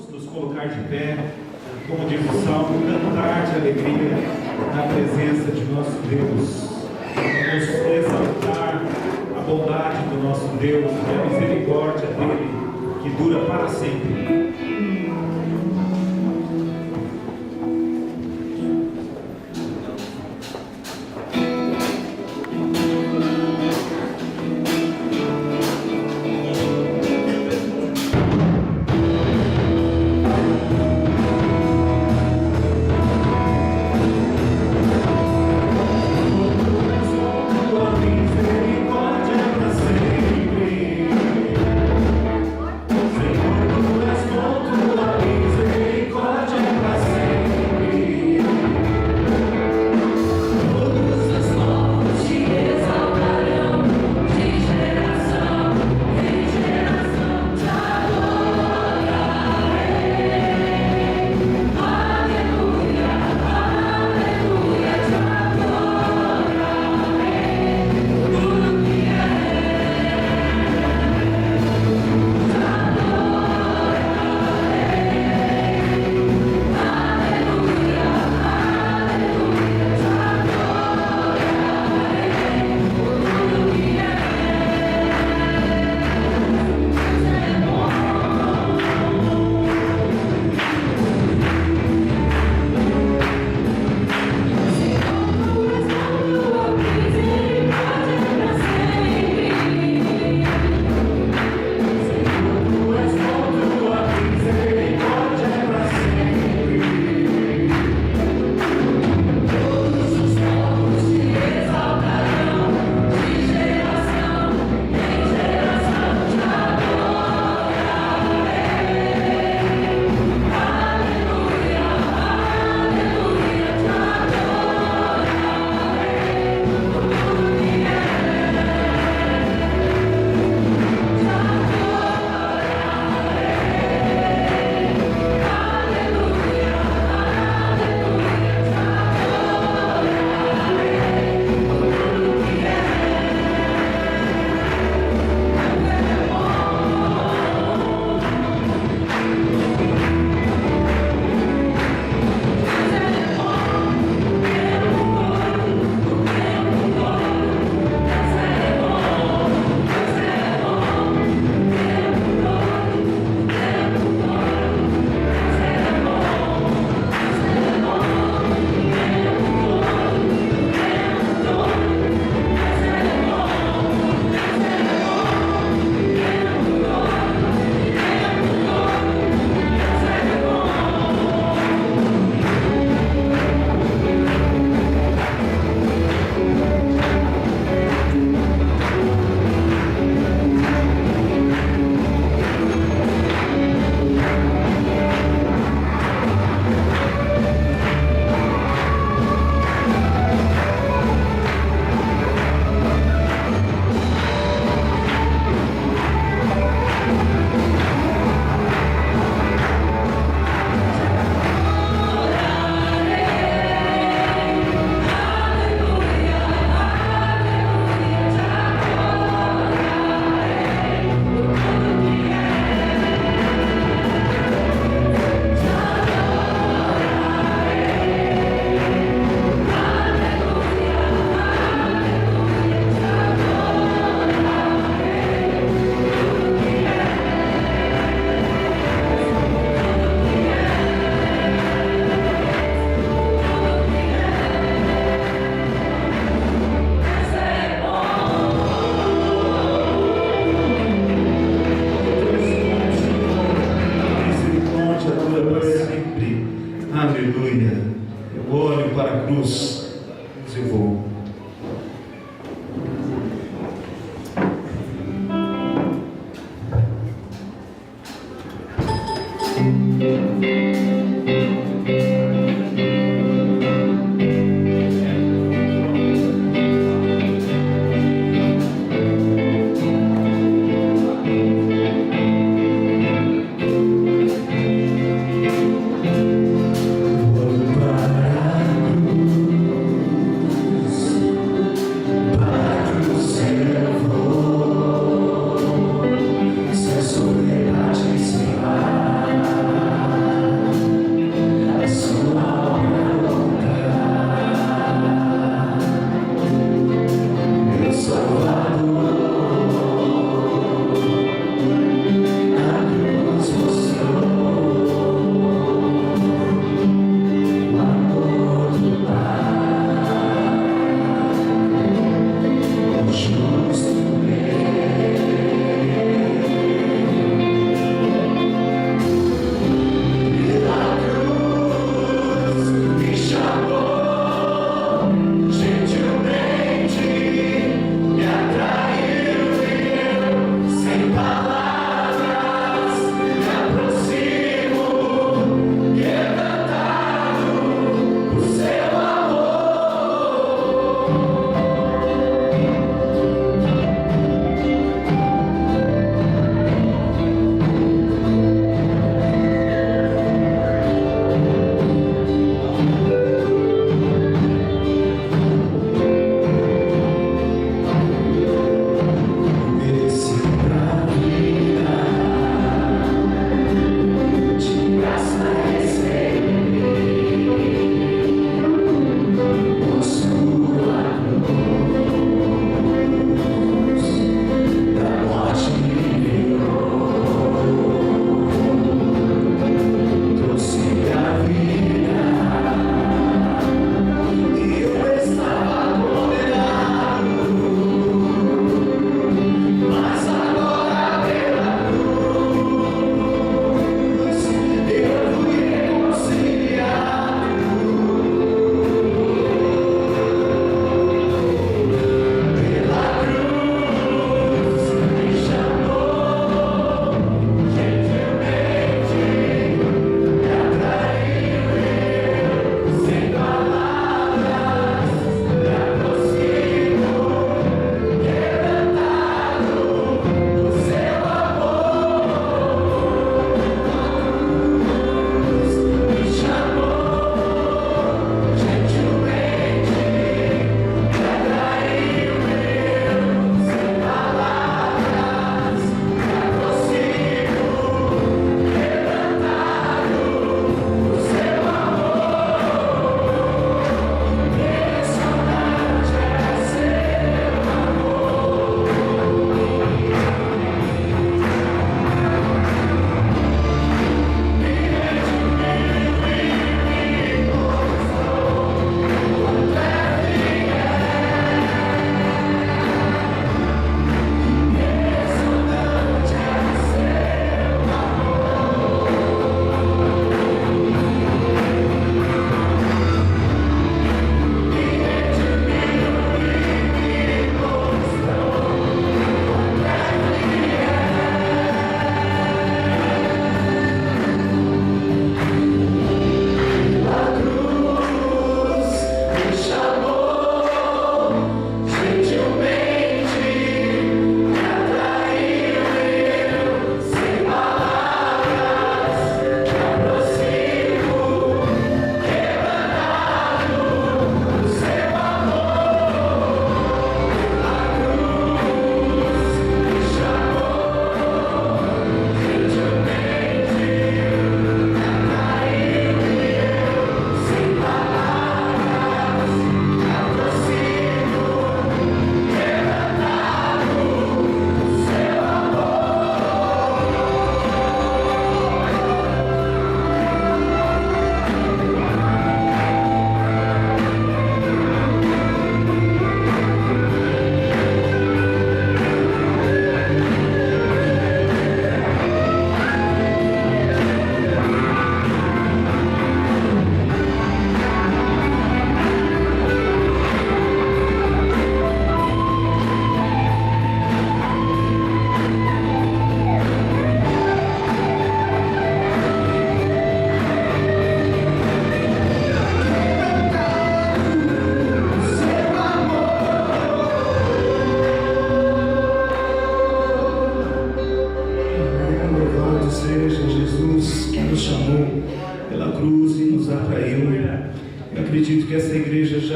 Vamos nos colocar de pé, como diz o Salmo, cantar de alegria na presença de nosso Deus. Vamos exaltar a bondade do nosso Deus e a misericórdia dele, que dura para sempre. Senhor, tu és bom.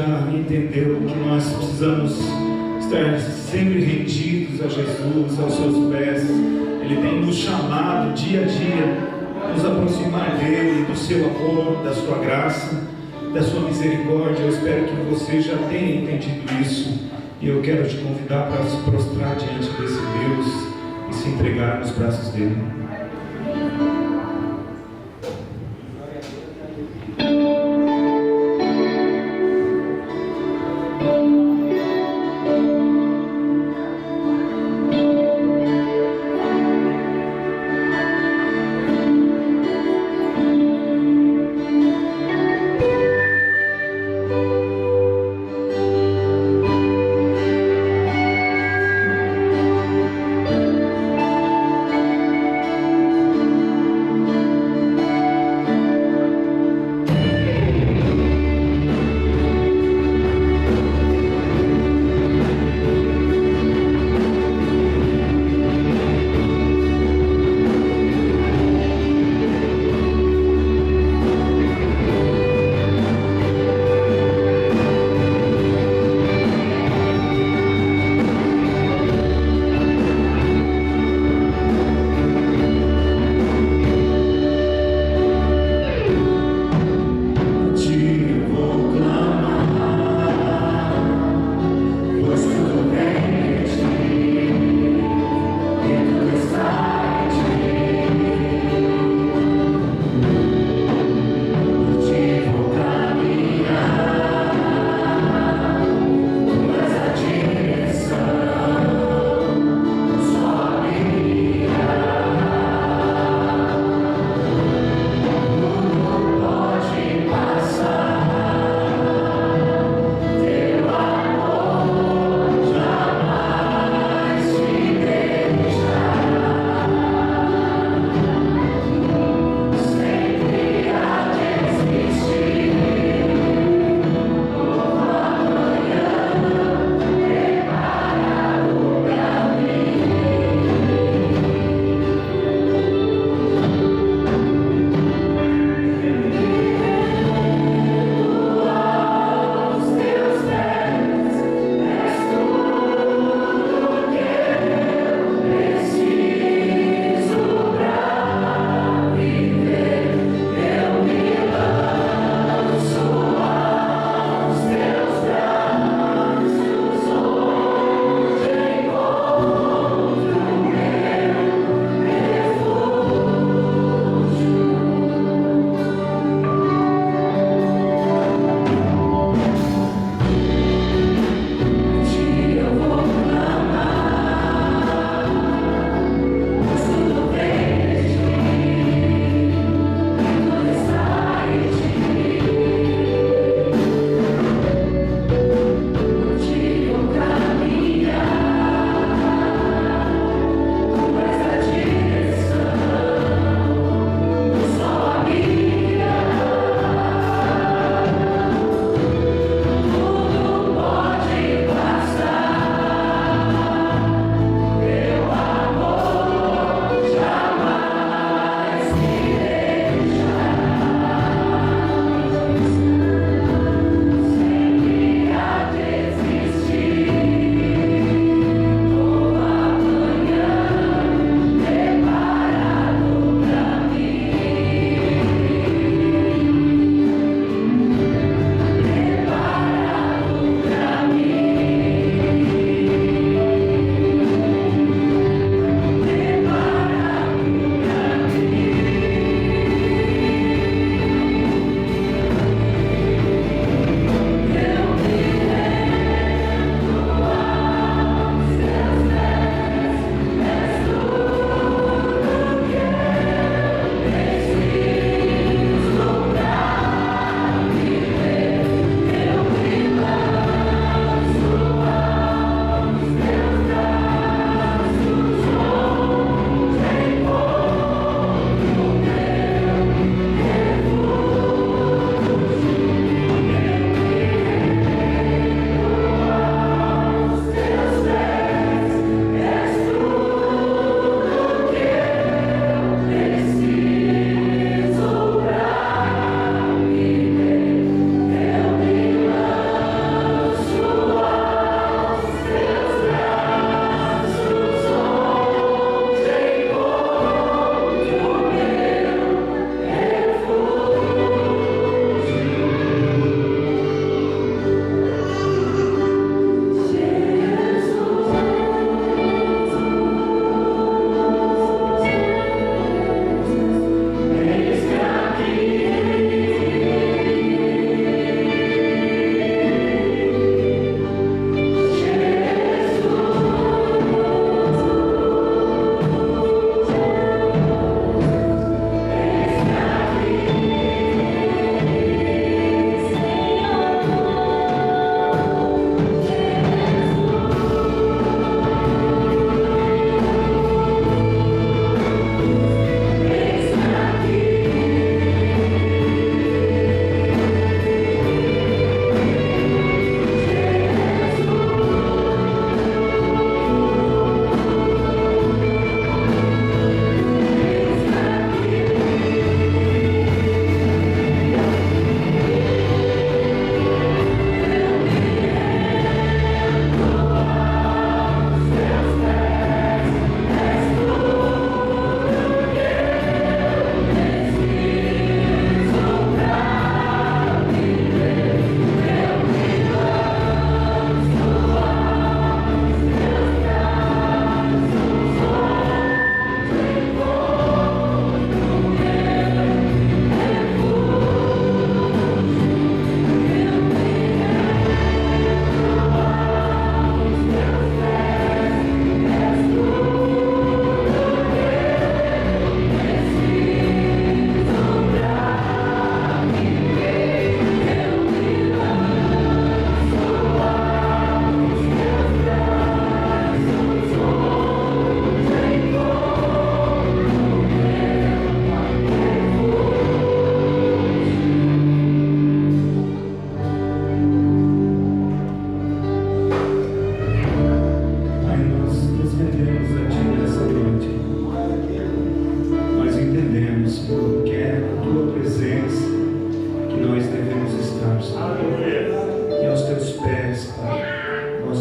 já entendeu que nós precisamos estar sempre rendidos a Jesus, aos seus pés. Ele tem nos chamado dia a dia a nos aproximar dele, do seu amor, da sua graça, da sua misericórdia. Eu espero que você já tenha entendido isso, e eu quero te convidar para se prostrar diante desse Deus e se entregar nos braços dele.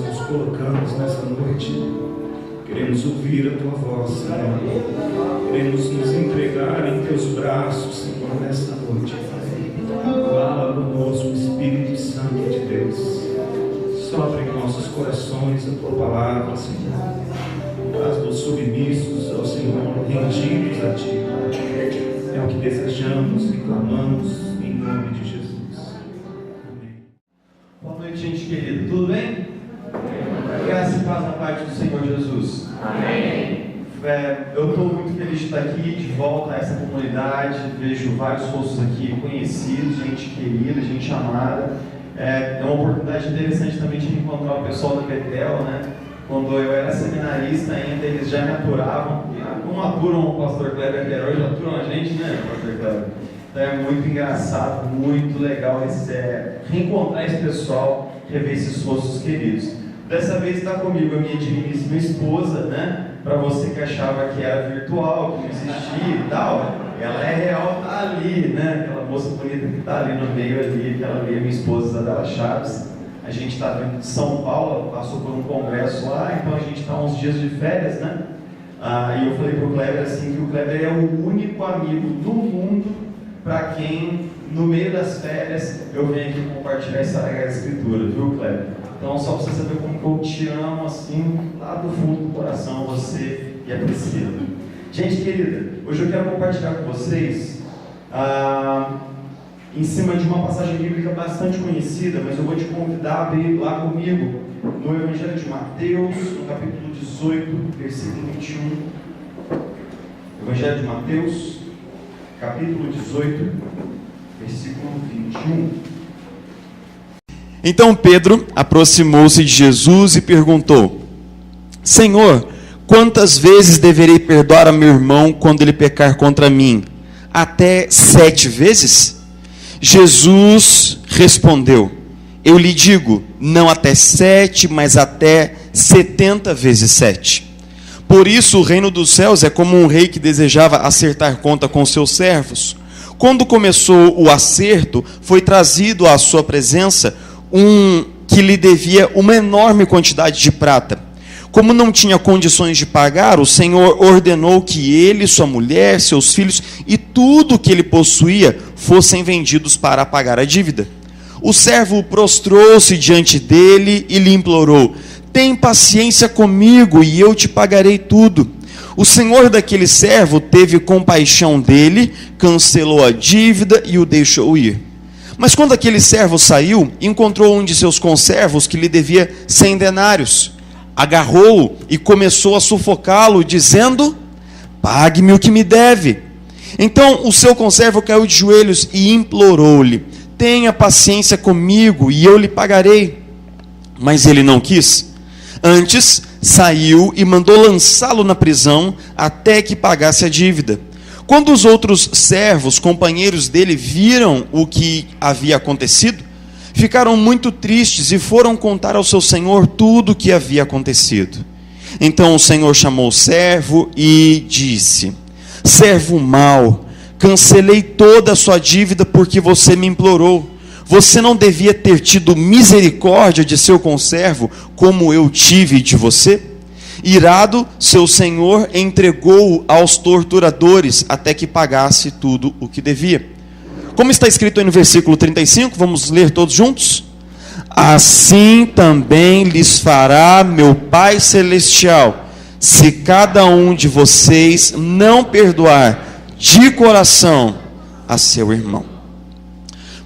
nos colocamos nessa noite. Queremos ouvir a Tua voz, Senhor. Queremos nos entregar em Teus braços, Senhor, nessa noite, Pai. Fala conosco, Espírito Santo de Deus. Sopra em nossos corações a Tua palavra, Senhor. Faz-nos submissos ao Senhor, rendidos a Ti, Pai. É o que desejamos e clamamos em nome de Jesus. Amém. Boa noite, gente querida. Tudo bem? Graça e paz na parte do Senhor Jesus. Amém. Eu estou muito feliz de estar aqui, de volta a essa comunidade. Vejo vários rostos aqui conhecidos, gente querida, gente amada. É uma oportunidade interessante também de encontrar o pessoal da Betel, né? Quando eu era seminarista ainda, eles já me aturavam. Como aturam o pastor Kleber até hoje, aturam a gente, né, pastor Kleber? Então é muito engraçado, muito legal reencontrar esse pessoal, rever esses rostos queridos. Dessa vez está comigo a minha digníssima esposa, né? Para você que achava que era virtual, que não existia e tal, ela é real, tá ali, né? Aquela moça bonita que tá ali no meio ali, aquela ali é minha esposa, Isabela Chaves. A gente está vindo de São Paulo, passou por um congresso lá, então a gente está uns dias de férias, né? E eu falei pro Kleber assim, que o Kleber é o único amigo do mundo para quem, no meio das férias, eu venho aqui compartilhar essa Sagrada Escritura, viu, Kleber? Então, só para você saber como que eu te amo, assim, lá do fundo do coração, você e a Priscila. Gente querida, hoje eu quero compartilhar com vocês em cima de uma passagem bíblica bastante conhecida, mas eu vou te convidar a abrir lá comigo no Evangelho de Mateus, no capítulo 18, versículo 21. Evangelho de Mateus, capítulo 18, versículo 21. Então Pedro aproximou-se de Jesus e perguntou: Senhor, quantas vezes deverei perdoar a meu irmão quando ele pecar contra mim? Até 7 vezes? Jesus respondeu: Eu lhe digo, não até 7, mas até 70 vezes 7. Por isso o reino dos céus é como um rei que desejava acertar conta com seus servos. Quando começou o acerto, foi trazido à sua presença um que lhe devia uma enorme quantidade de prata. Como não tinha condições de pagar, o Senhor ordenou que ele, sua mulher, seus filhos e tudo o que ele possuía fossem vendidos para pagar a dívida. O servo prostrou-se diante dele e lhe implorou: tem paciência comigo e eu te pagarei tudo. O senhor daquele servo teve compaixão dele, cancelou a dívida e o deixou ir. Mas quando aquele servo saiu, encontrou um de seus conservos que lhe devia 100 denários. Agarrou-o e começou a sufocá-lo, dizendo: pague-me o que me deve. Então o seu conservo caiu de joelhos e implorou-lhe: tenha paciência comigo e eu lhe pagarei. Mas ele não quis. Antes saiu e mandou lançá-lo na prisão até que pagasse a dívida. Quando os outros servos, companheiros dele, viram o que havia acontecido, ficaram muito tristes e foram contar ao seu senhor tudo o que havia acontecido. Então o senhor chamou o servo e disse: servo mau, cancelei toda a sua dívida porque você me implorou. Você não devia ter tido misericórdia de seu conservo como eu tive de você? Irado, seu senhor entregou-o aos torturadores até que pagasse tudo o que devia. Como está escrito aí no versículo 35, vamos ler todos juntos? Assim também lhes fará meu Pai Celestial, se cada um de vocês não perdoar de coração a seu irmão.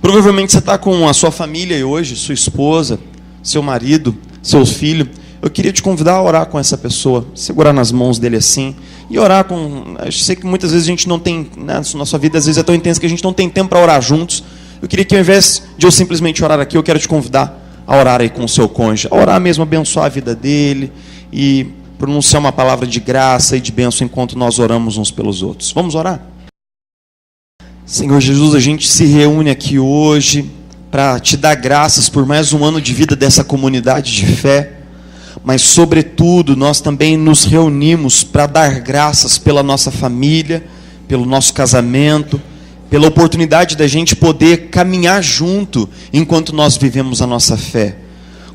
Provavelmente você está com a sua família hoje, sua esposa, seu marido, seus filhos. Eu queria te convidar a orar com essa pessoa, segurar nas mãos dele assim, e orar com... Eu sei que muitas vezes a gente não tem, né, nossa vida às vezes é tão intensa que a gente não tem tempo para orar juntos. Eu queria que ao invés de eu simplesmente orar aqui, eu quero te convidar a orar aí com o seu cônjuge, a orar mesmo, abençoar a vida dele e pronunciar uma palavra de graça e de bênção enquanto nós oramos uns pelos outros. Vamos orar? Senhor Jesus, a gente se reúne aqui hoje para te dar graças por mais um ano de vida dessa comunidade de fé. Mas, sobretudo, nós também nos reunimos para dar graças pela nossa família, pelo nosso casamento, pela oportunidade da gente poder caminhar junto enquanto nós vivemos a nossa fé.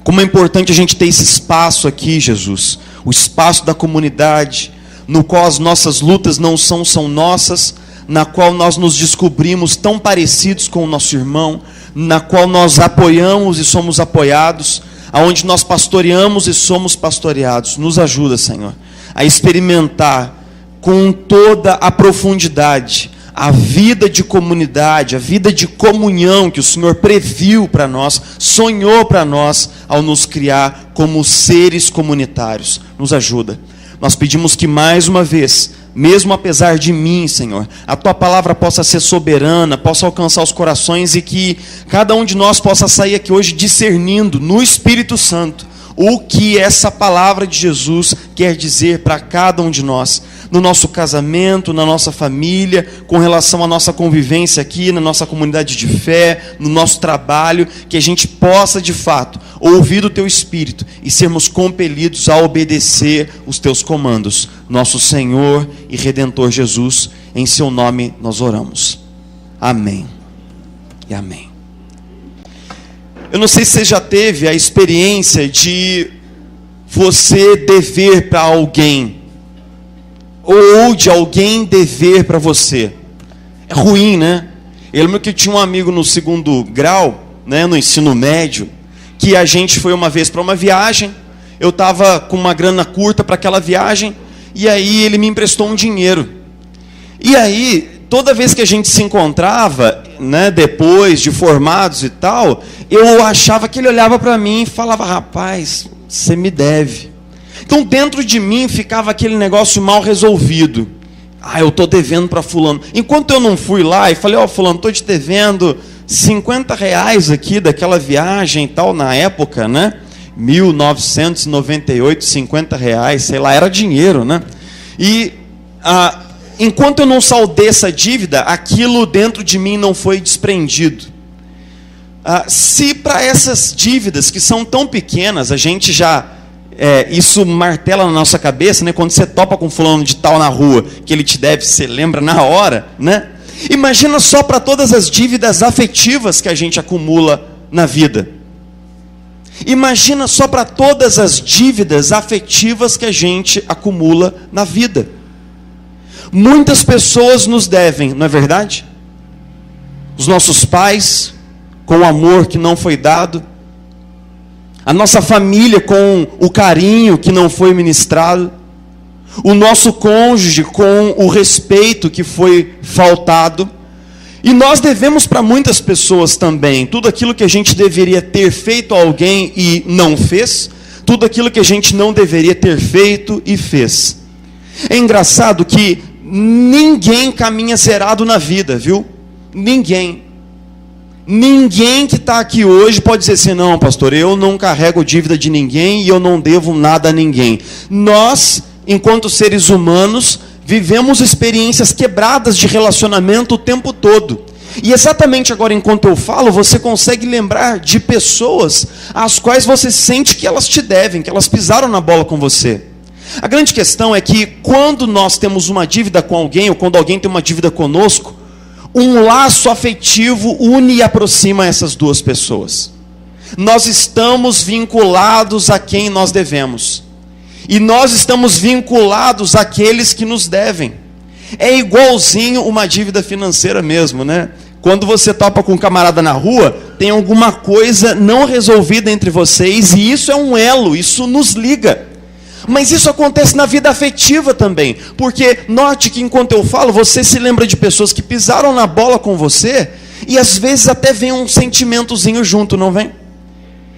Como é importante a gente ter esse espaço aqui, Jesus, o espaço da comunidade, no qual as nossas lutas não são nossas, na qual nós nos descobrimos tão parecidos com o nosso irmão, na qual nós apoiamos e somos apoiados, aonde nós pastoreamos e somos pastoreados. Nos ajuda, Senhor, a experimentar com toda a profundidade a vida de comunidade, a vida de comunhão que o Senhor previu para nós, sonhou para nós ao nos criar como seres comunitários. Nos ajuda. Nós pedimos que mais uma vez, mesmo apesar de mim, Senhor, a Tua palavra possa ser soberana, possa alcançar os corações e que cada um de nós possa sair aqui hoje discernindo no Espírito Santo o que essa palavra de Jesus quer dizer para cada um de nós, no nosso casamento, na nossa família, com relação à nossa convivência aqui, na nossa comunidade de fé, no nosso trabalho, que a gente possa de fato ouvir o Teu Espírito e sermos compelidos a obedecer os Teus comandos. Nosso Senhor e Redentor Jesus, em Seu nome nós oramos. Amém e amém. Eu não sei se você já teve a experiência de você dever para alguém, ou de alguém dever para você. É ruim, né? Eu lembro que tinha um amigo no 2º grau, né, no ensino médio, que a gente foi uma vez para uma viagem, eu estava com uma grana curta para aquela viagem, e aí ele me emprestou um dinheiro. E aí, toda vez que a gente se encontrava, né, depois de formados e tal, eu achava que ele olhava para mim e falava: rapaz, você me deve. Então dentro de mim ficava aquele negócio mal resolvido. Eu estou devendo para fulano. Enquanto eu não fui lá e falei: fulano, estou te devendo R$50 aqui daquela viagem e tal, na época, né? 1998, R$50, sei lá, era dinheiro, né? E enquanto eu não saldei essa dívida, aquilo dentro de mim não foi desprendido. Se para essas dívidas que são tão pequenas, a gente já... isso martela na nossa cabeça, né? Quando você topa com fulano de tal na rua, que ele te deve, você lembra na hora, né? Imagina só para todas as dívidas afetivas que a gente acumula na vida. Imagina só para todas as dívidas afetivas que a gente acumula na vida. Muitas pessoas nos devem, não é verdade? Os nossos pais, com o amor que não foi dado. A nossa família, com o carinho que não foi ministrado. O nosso cônjuge, com o respeito que foi faltado. E nós devemos para muitas pessoas também. Tudo aquilo que a gente deveria ter feito a alguém e não fez. Tudo aquilo que a gente não deveria ter feito e fez. É engraçado que ninguém caminha zerado na vida, viu? Ninguém. Ninguém que está aqui hoje pode dizer assim: não, pastor, eu não carrego dívida de ninguém e eu não devo nada a ninguém. Nós, enquanto seres humanos, vivemos experiências quebradas de relacionamento o tempo todo. E exatamente agora, enquanto eu falo, você consegue lembrar de pessoas às quais você sente que elas te devem, que elas pisaram na bola com você. A grande questão é que quando nós temos uma dívida com alguém, ou quando alguém tem uma dívida conosco, um laço afetivo une e aproxima essas duas pessoas. Nós estamos vinculados a quem nós devemos. E nós estamos vinculados àqueles que nos devem. É igualzinho uma dívida financeira mesmo, né? Quando você topa com um camarada na rua, tem alguma coisa não resolvida entre vocês, e isso é um elo, isso nos liga. Mas isso acontece na vida afetiva também, porque note que enquanto eu falo, você se lembra de pessoas que pisaram na bola com você, e às vezes até vem um sentimentozinho junto, não vem?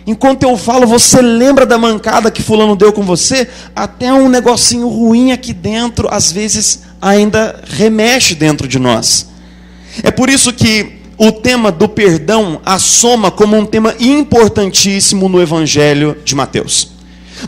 Enquanto eu falo, você lembra da mancada que fulano deu com você, até um negocinho ruim aqui dentro, às vezes ainda remexe dentro de nós. É por isso que o tema do perdão assoma como um tema importantíssimo no Evangelho de Mateus.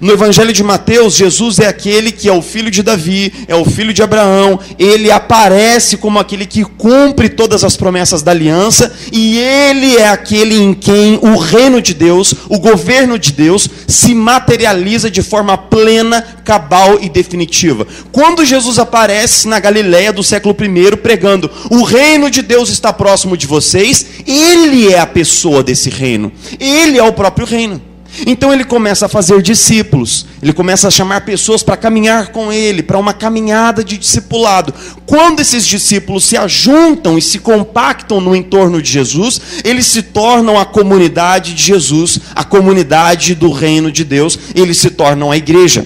No Evangelho de Mateus, Jesus é aquele que é o filho de Davi, é o filho de Abraão, ele aparece como aquele que cumpre todas as promessas da aliança, e ele é aquele em quem o reino de Deus, o governo de Deus, se materializa de forma plena, cabal e definitiva. Quando Jesus aparece na Galileia do século I, pregando: o reino de Deus está próximo de vocês, ele é a pessoa desse reino, ele é o próprio reino. Então ele começa a fazer discípulos, ele começa a chamar pessoas para caminhar com ele, para uma caminhada de discipulado. Quando esses discípulos se ajuntam e se compactam no entorno de Jesus, eles se tornam a comunidade de Jesus, a comunidade do reino de Deus, eles se tornam a igreja.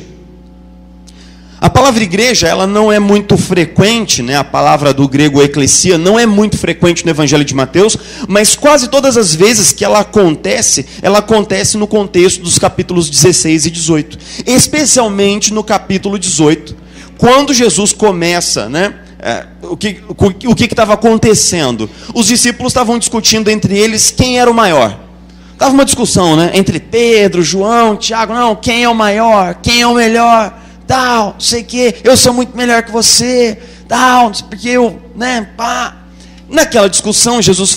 A palavra igreja, ela não é muito frequente, né? A palavra do grego eclesia não é muito frequente no Evangelho de Mateus, mas quase todas as vezes que ela acontece no contexto dos capítulos 16 e 18. Especialmente no capítulo 18, quando Jesus começa, né? O que estava acontecendo? Os discípulos estavam discutindo entre eles quem era o maior. Estava uma discussão, né? Entre Pedro, João, Tiago, não, quem é o maior, quem é o melhor? Tal, não sei o que, eu sou muito melhor que você, tal, porque eu, né, pá. Naquela discussão, Jesus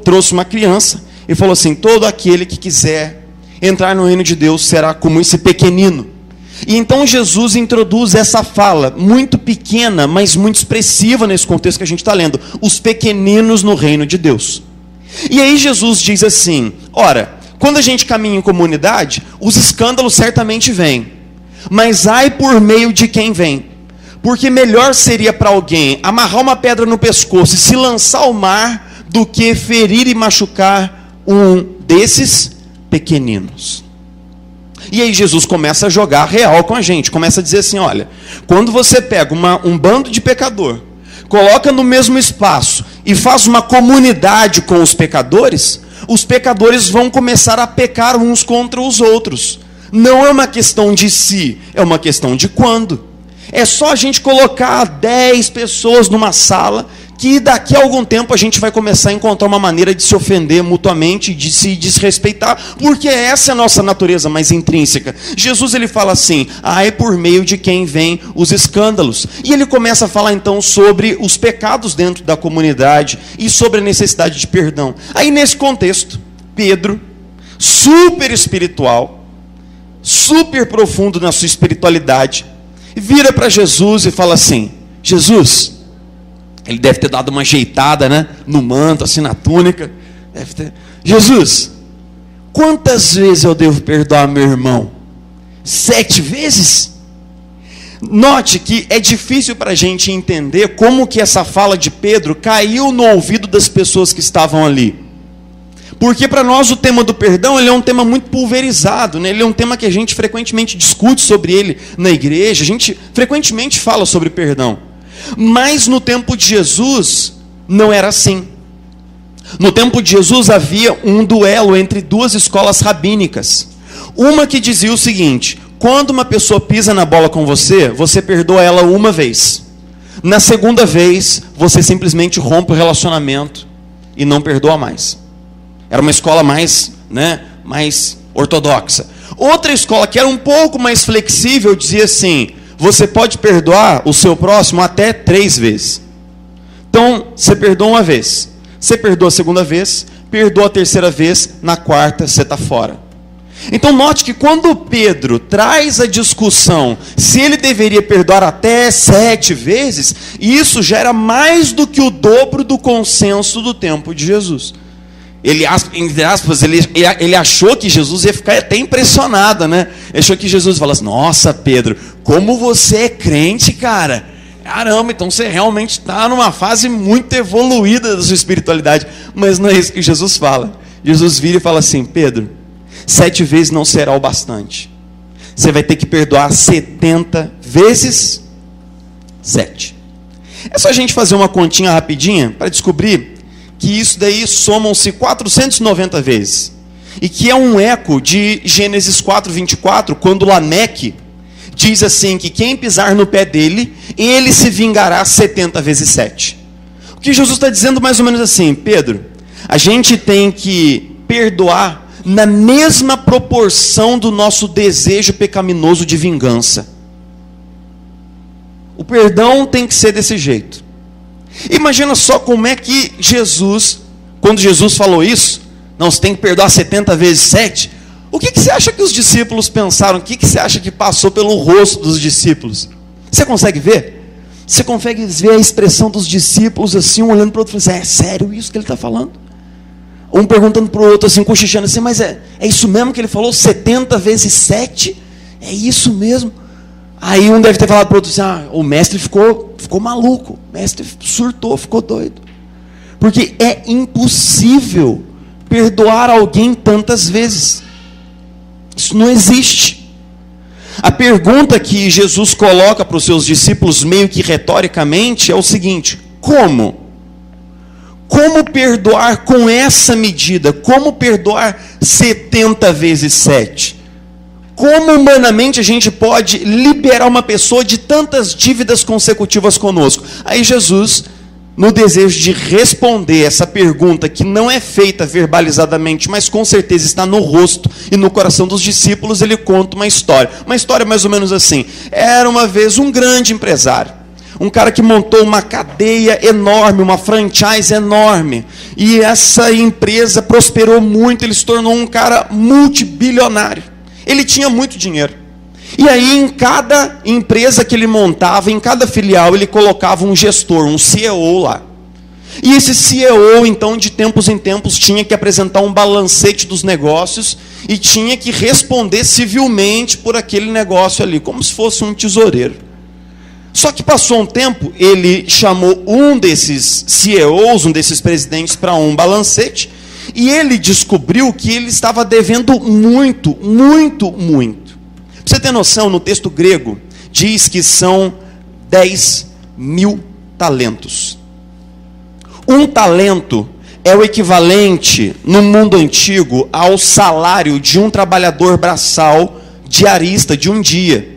trouxe uma criança e falou assim: todo aquele que quiser entrar no reino de Deus será como esse pequenino. E então Jesus introduz essa fala, muito pequena, mas muito expressiva nesse contexto que a gente está lendo: os pequeninos no reino de Deus. E aí Jesus diz assim: ora, quando a gente caminha em comunidade, os escândalos certamente vêm. Mas ai por meio de quem vem, porque melhor seria para alguém amarrar uma pedra no pescoço e se lançar ao mar, do que ferir e machucar um desses pequeninos. E aí Jesus começa a jogar real com a gente, começa a dizer assim: olha, quando você pega um bando de pecador, coloca no mesmo espaço e faz uma comunidade com os pecadores vão começar a pecar uns contra os outros. Não é uma questão de se, é uma questão de quando. É só a gente colocar 10 pessoas numa sala, que daqui a algum tempo a gente vai começar a encontrar uma maneira de se ofender mutuamente, de se desrespeitar, porque essa é a nossa natureza mais intrínseca. Jesus, ele fala assim: é por meio de quem vem os escândalos. E ele começa a falar então sobre os pecados dentro da comunidade e sobre a necessidade de perdão. Aí nesse contexto, Pedro, super espiritual, super profundo na sua espiritualidade, vira para Jesus e fala assim: Jesus, ele deve ter dado uma ajeitada, né, no manto, assim, na túnica, Jesus, quantas vezes eu devo perdoar meu irmão? 7 vezes? Note que é difícil para a gente entender como que essa fala de Pedro caiu no ouvido das pessoas que estavam ali. Porque para nós o tema do perdão, ele é um tema muito pulverizado, né? Ele é um tema que a gente frequentemente discute sobre ele na igreja, a gente frequentemente fala sobre perdão. Mas no tempo de Jesus, não era assim. No tempo de Jesus havia um duelo entre 2 escolas rabínicas. Uma que dizia o seguinte: quando uma pessoa pisa na bola com você, você perdoa ela uma vez. Na segunda vez, você simplesmente rompe o relacionamento e não perdoa mais. Era uma escola mais ortodoxa. Outra escola que era um pouco mais flexível dizia assim: você pode perdoar o seu próximo até 3 vezes. Então, você perdoa uma vez, você perdoa a segunda vez, perdoa a terceira vez, na quarta você está fora. Então note que quando Pedro traz a discussão se ele deveria perdoar até 7 vezes, isso já era mais do que o dobro do consenso do tempo de Jesus. Ele, entre aspas, ele achou que Jesus ia ficar até impressionado, né? Ele achou que Jesus falasse: nossa, Pedro, como você é crente, cara. Caramba, então você realmente está numa fase muito evoluída da sua espiritualidade. Mas não é isso que Jesus fala. Jesus vira e fala assim: Pedro, 7 vezes não será o bastante. Você vai ter que perdoar 70 vezes 7. É só a gente fazer uma continha rapidinha para descobrir que isso daí somam-se 490 vezes. E que é um eco de Gênesis 4:24, quando Lameque diz assim, que quem pisar no pé dele, ele se vingará 70 vezes 7. O que Jesus está dizendo mais ou menos assim: Pedro, a gente tem que perdoar na mesma proporção do nosso desejo pecaminoso de vingança. O perdão tem que ser desse jeito. Imagina só como é que Jesus, quando Jesus falou isso, não, você tem que perdoar 70 vezes 7, o que você acha que os discípulos pensaram? O que você acha que passou pelo rosto dos discípulos? Você consegue ver? Você consegue ver a expressão dos discípulos assim, um olhando para o outro e falando assim: é sério isso que ele está falando? um perguntando para o outro, assim, cochichando assim, mas é isso mesmo que ele falou? 70 vezes 7? É isso mesmo? Aí um deve ter falado para o outro assim, o mestre ficou maluco, o mestre surtou, ficou doido. Porque é impossível perdoar alguém tantas vezes. Isso não existe. A pergunta que Jesus coloca para os seus discípulos, meio que retoricamente, é o seguinte: como? Como perdoar com essa medida? Como perdoar 70 vezes 7? Como humanamente a gente pode liberar uma pessoa de tantas dívidas consecutivas conosco? Aí Jesus, no desejo de responder essa pergunta, que não é feita verbalizadamente, mas com certeza está no rosto e no coração dos discípulos, ele conta uma história. Uma história mais ou menos assim: era uma vez um grande empresário, um cara que montou uma cadeia enorme, uma franchise enorme, e essa empresa prosperou muito, ele se tornou um cara multibilionário. Ele tinha muito dinheiro. E aí, em cada empresa que ele montava, em cada filial, ele colocava um gestor, um CEO lá. E esse CEO, então, de tempos em tempos, tinha que apresentar um balancete dos negócios e tinha que responder civilmente por aquele negócio ali, como se fosse um tesoureiro. Só que passou um tempo, ele chamou um desses CEOs, um desses presidentes, para um balancete, e ele descobriu que ele estava devendo muito, muito, muito. Para você ter noção, no texto grego, diz que são 10.000 talentos. Um talento é o equivalente, no mundo antigo, ao salário de um trabalhador braçal diarista de um dia.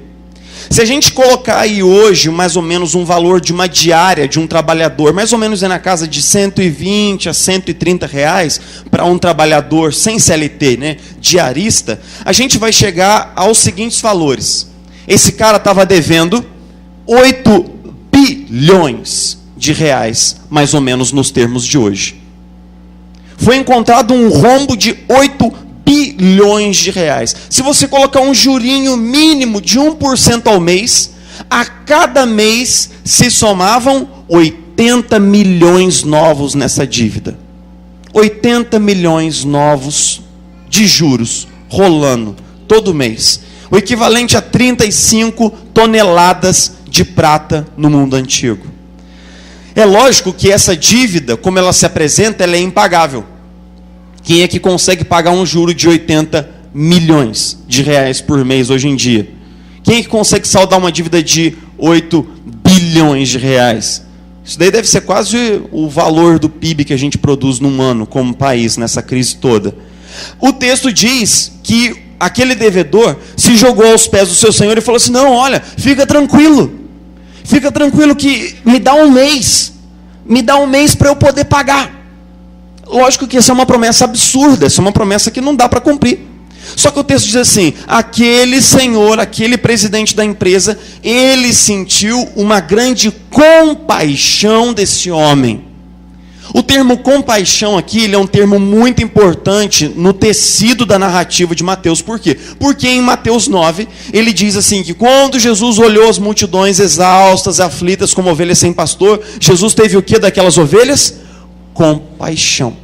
Se a gente colocar aí hoje mais ou menos um valor de uma diária de um trabalhador, mais ou menos é na casa de 120 a 130 reais para um trabalhador sem CLT, né, diarista, a gente vai chegar aos seguintes valores. Esse cara estava devendo 8 bilhões de reais, mais ou menos nos termos de hoje. Foi encontrado um rombo de 8 bilhões de reais. Se você colocar um jurinho mínimo de 1% ao mês, a cada mês se somavam 80 milhões novos nessa dívida. 80 milhões novos de juros rolando todo mês. O equivalente a 35 toneladas de prata no mundo antigo. É lógico que essa dívida, como ela se apresenta, ela é impagável. Quem é que consegue pagar um juro de 80 milhões de reais por mês hoje em dia? Quem é que consegue saldar uma dívida de 8 bilhões de reais? Isso daí deve ser quase o valor do PIB que a gente produz num ano como país, nessa crise toda. O texto diz que aquele devedor se jogou aos pés do seu senhor e falou assim: não, olha, fica tranquilo que me dá um mês para eu poder pagar. Lógico que essa é uma promessa absurda, essa é uma promessa que não dá para cumprir. Só que o texto diz assim: aquele senhor, aquele presidente da empresa, ele sentiu uma grande compaixão desse homem. O termo compaixão aqui, ele é um termo muito importante no tecido da narrativa de Mateus. Por quê? Porque em Mateus 9, ele diz assim, que quando Jesus olhou as multidões exaustas, aflitas como ovelhas sem pastor, Jesus teve o que daquelas ovelhas? Compaixão.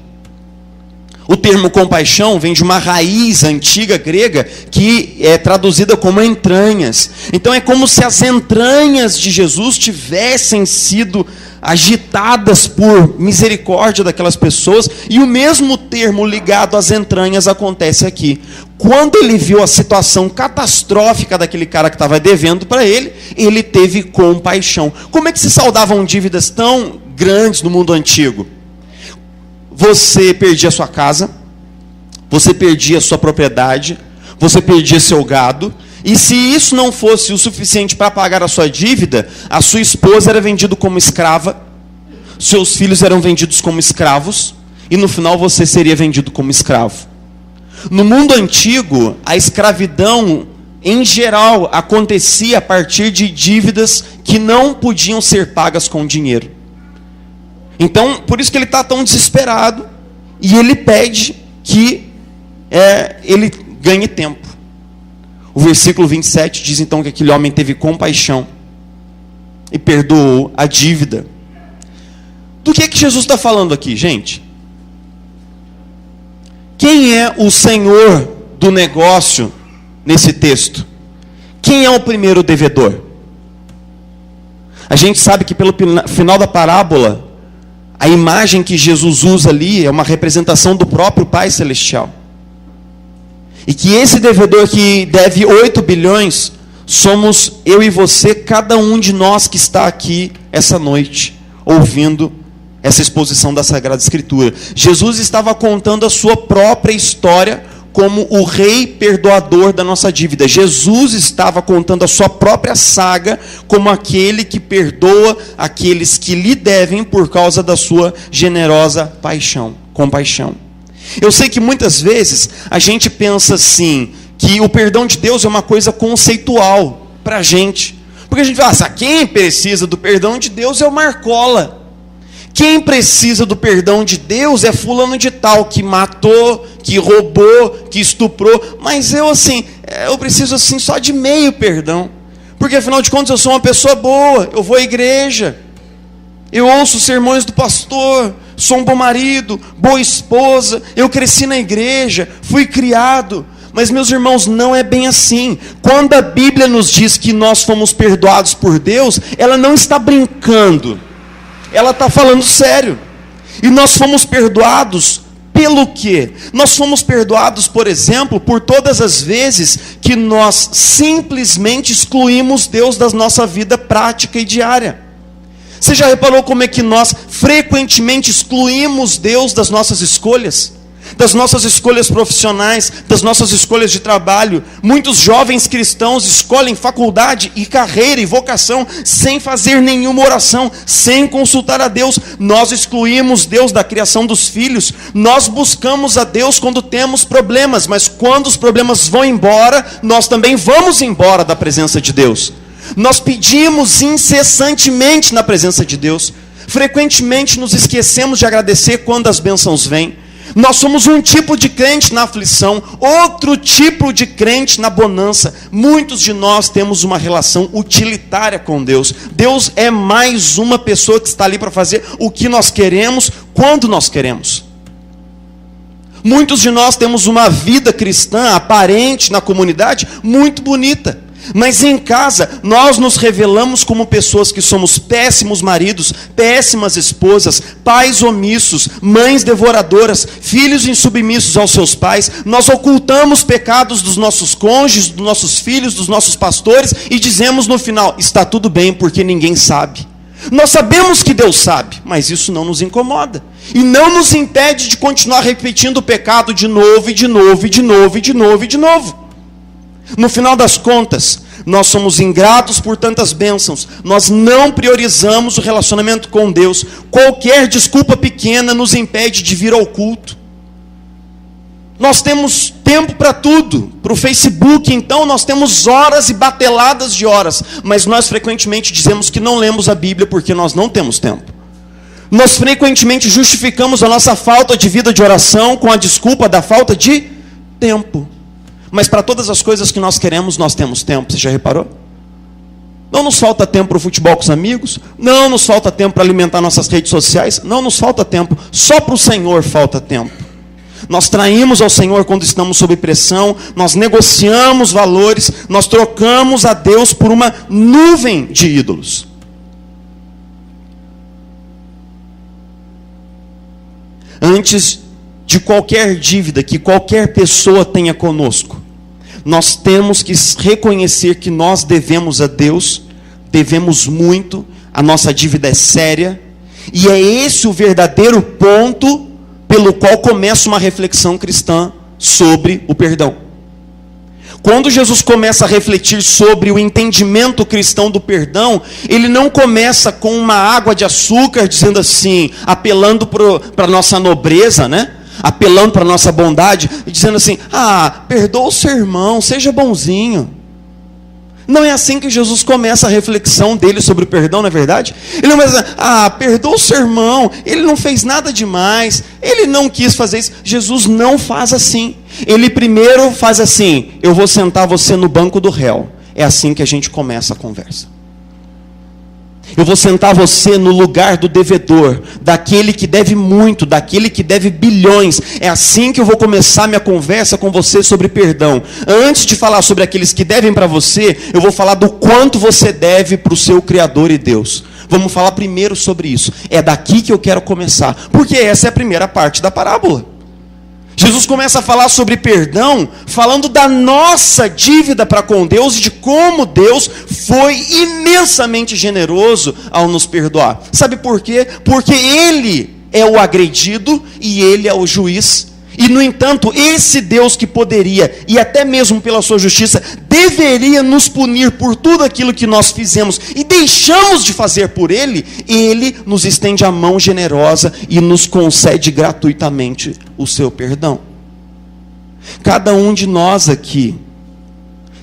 O termo compaixão vem de uma raiz antiga grega que é traduzida como entranhas. Então é como se as entranhas de Jesus tivessem sido agitadas por misericórdia daquelas pessoas, e o mesmo termo ligado às entranhas acontece aqui. Quando ele viu a situação catastrófica daquele cara que estava devendo para ele, ele teve compaixão. Como é que se saldavam dívidas tão grandes no mundo antigo? Você perdia sua casa, você perdia sua propriedade, você perdia seu gado, e se isso não fosse o suficiente para pagar a sua dívida, a sua esposa era vendida como escrava, seus filhos eram vendidos como escravos, e no final você seria vendido como escravo. No mundo antigo, a escravidão, em geral, acontecia a partir de dívidas que não podiam ser pagas com dinheiro. Então, por isso que ele está tão desesperado, e ele pede que ele ganhe tempo. O versículo 27 diz então que aquele homem teve compaixão e perdoou a dívida. Do que Jesus está falando aqui, gente? quem é o senhor do negócio nesse texto? Quem é o primeiro devedor? A gente sabe que pelo final da parábola, a imagem que Jesus usa ali é uma representação do próprio Pai Celestial. E que esse devedor que deve 8 bilhões, somos eu e você, cada um de nós que está aqui essa noite, ouvindo essa exposição da Sagrada Escritura. Jesus estava contando a sua própria história como o rei perdoador da nossa dívida. Jesus estava contando a sua própria saga como aquele que perdoa aqueles que lhe devem por causa da sua generosa compaixão. Eu sei que muitas vezes a gente pensa assim, que o perdão de Deus é uma coisa conceitual para a gente. Porque a gente fala, quem precisa do perdão de Deus é o Marcola. Quem precisa do perdão de Deus é fulano de tal, que matou, que roubou, que estuprou. Mas eu preciso só de meio perdão. Porque afinal de contas eu sou uma pessoa boa, eu vou à igreja, eu ouço os sermões do pastor, sou um bom marido, boa esposa, eu cresci na igreja, fui criado. Mas meus irmãos, não é bem assim. Quando a Bíblia nos diz que nós fomos perdoados por Deus, ela não está brincando. Ela está falando sério. E nós fomos perdoados pelo quê? Nós fomos perdoados, por exemplo, por todas as vezes que nós simplesmente excluímos Deus da nossa vida prática e diária. Você já reparou como é que nós frequentemente excluímos Deus das nossas escolhas? Das nossas escolhas profissionais, das nossas escolhas de trabalho. Muitos jovens cristãos escolhem faculdade e carreira e vocação sem fazer nenhuma oração, sem consultar a Deus. Nós excluímos Deus da criação dos filhos. Nós buscamos a Deus quando temos problemas, mas quando os problemas vão embora, nós também vamos embora da presença de Deus. Nós pedimos incessantemente na presença de Deus. Frequentemente nos esquecemos de agradecer quando as bênçãos vêm. Nós somos um tipo de crente na aflição, outro tipo de crente na bonança. Muitos de nós temos uma relação utilitária com Deus. Deus é mais uma pessoa que está ali para fazer o que nós queremos, quando nós queremos. Muitos de nós temos uma vida cristã aparente na comunidade muito bonita. Mas em casa, nós nos revelamos como pessoas que somos péssimos maridos, péssimas esposas, pais omissos, mães devoradoras, filhos insubmissos aos seus pais. Nós ocultamos pecados dos nossos cônjuges, dos nossos filhos, dos nossos pastores e dizemos no final, está tudo bem porque ninguém sabe. Nós sabemos que Deus sabe, mas isso não nos incomoda. E não nos impede de continuar repetindo o pecado de novo, e de novo, e de novo, e de novo, e de novo. No final das contas, nós somos ingratos por tantas bênçãos. Nós não priorizamos o relacionamento com Deus. Qualquer desculpa pequena nos impede de vir ao culto. Nós temos tempo para tudo. Para o Facebook, então, nós temos horas e bateladas de horas. Mas nós frequentemente dizemos que não lemos a Bíblia porque nós não temos tempo. Nós frequentemente justificamos a nossa falta de vida de oração com a desculpa da falta de tempo. Mas para todas as coisas que nós queremos, nós temos tempo. Você já reparou? Não nos falta tempo para o futebol com os amigos. Não nos falta tempo para alimentar nossas redes sociais. Não nos falta tempo. Só para o Senhor falta tempo. Nós traímos ao Senhor quando estamos sob pressão. Nós negociamos valores. Nós trocamos a Deus por uma nuvem de ídolos. Antes de qualquer dívida que qualquer pessoa tenha conosco, nós temos que reconhecer que nós devemos a Deus, devemos muito, a nossa dívida é séria, e é esse o verdadeiro ponto pelo qual começa uma reflexão cristã sobre o perdão. Quando Jesus começa a refletir sobre o entendimento cristão do perdão, ele não começa com uma água de açúcar, dizendo assim, apelando para a nossa nobreza, né? Apelando para a nossa bondade, e dizendo assim, perdoa o seu irmão, seja bonzinho. Não é assim que Jesus começa a reflexão dele sobre o perdão, não é verdade? Ele não começa, perdoa o seu irmão, ele não fez nada demais, ele não quis fazer isso. Jesus não faz assim. Ele primeiro faz assim, eu vou sentar você no banco do réu. É assim que a gente começa a conversa. Eu vou sentar você no lugar do devedor, daquele que deve muito, daquele que deve bilhões. É assim que eu vou começar minha conversa com você sobre perdão. Antes de falar sobre aqueles que devem para você, eu vou falar do quanto você deve para o seu Criador e Deus. Vamos falar primeiro sobre isso. É daqui que eu quero começar, porque essa é a primeira parte da parábola. Jesus começa a falar sobre perdão, falando da nossa dívida para com Deus e de como Deus foi imensamente generoso ao nos perdoar. Sabe por quê? Porque Ele é o agredido e Ele é o juiz. E, no entanto, esse Deus que poderia, e até mesmo pela sua justiça, deveria nos punir por tudo aquilo que nós fizemos e deixamos de fazer por Ele, Ele nos estende a mão generosa e nos concede gratuitamente o seu perdão. Cada um de nós aqui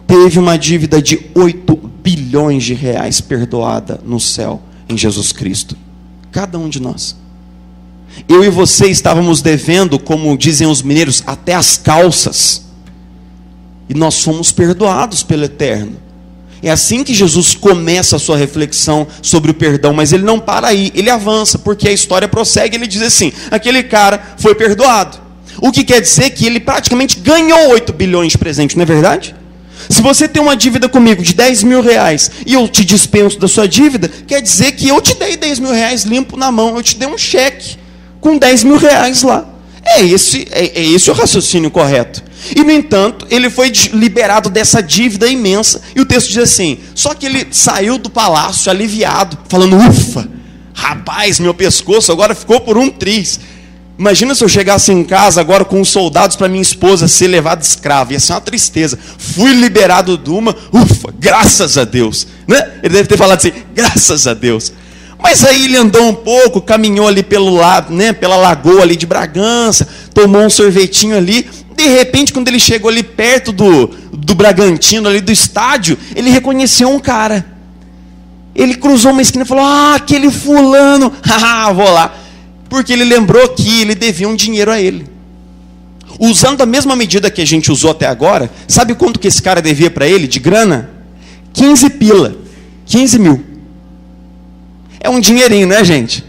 teve uma dívida de 8 bilhões de reais perdoada no céu em Jesus Cristo. Cada um de nós. Eu e você estávamos devendo, como dizem os mineiros, até as calças. E nós fomos perdoados pelo Eterno. É assim que Jesus começa a sua reflexão sobre o perdão, mas ele não para aí, ele avança, porque a história prossegue, ele diz assim, aquele cara foi perdoado. O que quer dizer que ele praticamente ganhou 8 bilhões de presente, não é verdade? Se você tem uma dívida comigo de 10 mil reais e eu te dispenso da sua dívida, quer dizer que eu te dei 10 mil reais limpo na mão, eu te dei um cheque com 10 mil reais lá. É esse o raciocínio correto. E, no entanto, ele foi liberado dessa dívida imensa. E o texto diz assim, só que ele saiu do palácio aliviado, falando, ufa, rapaz, meu pescoço agora ficou por um triz. Imagina se eu chegasse em casa agora com os soldados para minha esposa ser levada escrava. Ia ser uma tristeza. Fui liberado de uma, ufa, graças a Deus. Né? Ele deve ter falado assim, graças a Deus. Mas aí ele andou um pouco, caminhou ali pelo lado, né, pela lagoa ali de Bragança, tomou um sorvetinho ali. De repente, quando ele chegou ali perto do Bragantino, ali do estádio, ele reconheceu um cara. Ele cruzou uma esquina e falou, aquele fulano, vou lá. Porque ele lembrou que ele devia um dinheiro a ele. Usando a mesma medida que a gente usou até agora, sabe quanto que esse cara devia para ele de grana? 15 pila, 15 mil. É um dinheirinho, né, gente?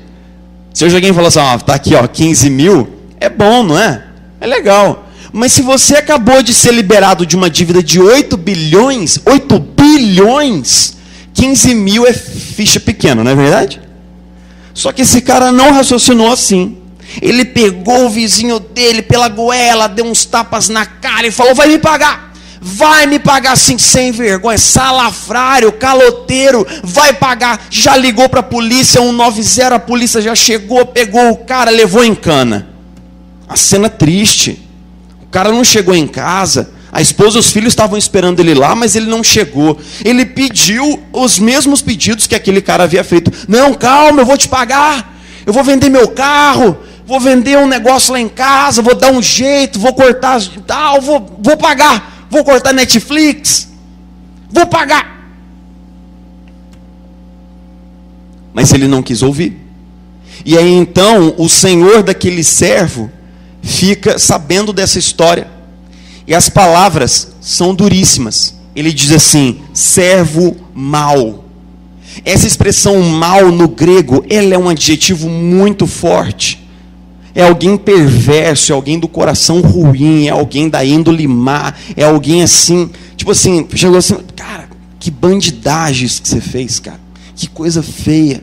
Se hoje alguém falou assim, tá aqui, 15 mil, é bom, não é? É legal. Mas se você acabou de ser liberado de uma dívida de 8 bilhões, 15 mil é ficha pequena, não é verdade? Só que esse cara não raciocinou assim. Ele pegou o vizinho dele pela goela, deu uns tapas na cara e falou, vai me pagar assim, sem vergonha, salafrário, caloteiro, vai pagar. Já ligou para a polícia, 190, a polícia já chegou, pegou o cara, levou em cana. A cena triste. O cara não chegou em casa, a esposa e os filhos estavam esperando ele lá, mas ele não chegou. Ele pediu os mesmos pedidos que aquele cara havia feito. Não, calma, eu vou te pagar, eu vou vender meu carro, vou vender um negócio lá em casa, vou dar um jeito, vou cortar, tal, vou pagar. Vou cortar Netflix, vou pagar. Mas ele não quis ouvir. E aí então o senhor daquele servo fica sabendo dessa história. E as palavras são duríssimas. Ele diz assim, servo mau. Essa expressão mau no grego, ela é um adjetivo muito forte. É alguém perverso, é alguém do coração ruim, é alguém da índole má, é alguém assim, tipo assim, chegou assim, cara, que bandidagem isso que você fez, cara, que coisa feia,